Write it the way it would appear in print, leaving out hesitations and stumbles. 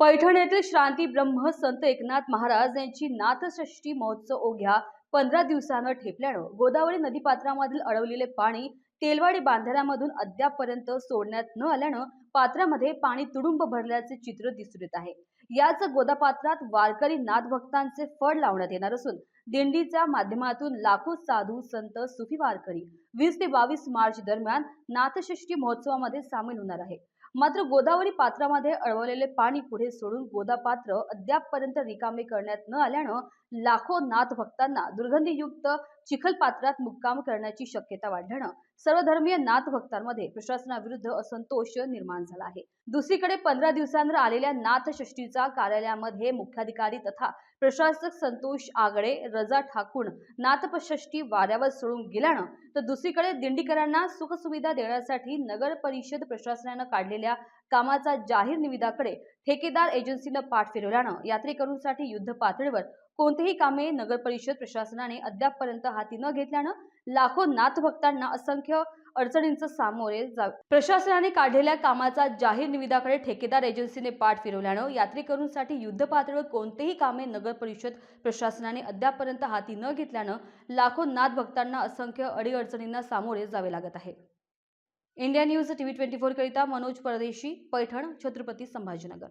पैठण येथील श्रांती ब्रह्म संत एकनाथ महाराज यांची नाथषष्ठी महोत्सव ओघ्या 15 दिवसांवर ठेपल्यानं गोदावरी नदीपात्रामधील अडवलेले पाणी तेलवाडी बांधाऱ्यामधून अद्यापपर्यंत सोडण्यात न आल्यानं पात्रामध्ये पाणी तुडुंब भरल्याचे चित्र दिसून येत आहे। याच गोदापात्रात वारकरी नाथभक्तांचे फड लावण्यात येणार असून दिंडीच्या माध्यमातून लाखो साधू संत सुफी वारकरी 20 ते 22 मार्च दरम्यान नाथषष्ठी महोत्सवामध्ये सामील होणार आहे। मात्र गोदावरी पात्रामध्ये अडवलेले पाणी पुढे सोडून गोदापात्र अद्यापपर्यंत रिकामे करण्यात न आल्यानं लाखो नाथ भक्तांना दुर्गंधीयुक्त चिखल पात्रात मुक्काम करण्याची शक्यता वाढल्यानं सर्वधर्मीय नाथ भक्तांमध्ये प्रशासनाविरुद्ध असंतोष निर्माण झाला आहे। दुसरीकडे 15 दिवसांवर आलेल्या नाथषष्ठीचा कार्यालयामध्ये मुख्याधिकारी तथा प्रशासक संतोष आगळे रजा ठाकून नाथषष्ठी वाऱ्यावर सोडून गेल्यानं तर दुसरीकडे दिंडीकरांना सुखसुविधा देण्यासाठी नगर परिषद प्रशासनाने काढलेल्या कामाचा जाहीर निविदाकडे ठेकेदार एजन्सीने पाठ फिरवल्यानं यात्रेकरूंसाठी युद्ध पातळीवर कोणतेही कामे नगर परिषद प्रशासनाने अद्यापपर्यंत हाती न घेतल्यानं लाखो नाथ भक्तांना असंख्य अडचणींचे सामोरे जावे। प्रशासनाने काढलेल्या कामाचा जाहीर निविदाकडे ठेकेदार एजन्सीने पाठ फिरवल्यानं यात्रेकरूंसाठी युद्ध पातळीवर कोणतेही कामे नगर परिषद प्रशासनाने अद्यापपर्यंत हाती न घेतल्यानं लाखो नाथ भक्तांना असंख्य अडीअडचणींना सामोरे जावे लागत आहे। इंडिया न्यूज TV 24 करिता मनोज परदेशी, पैठण, छत्रपती संभाजीनगर।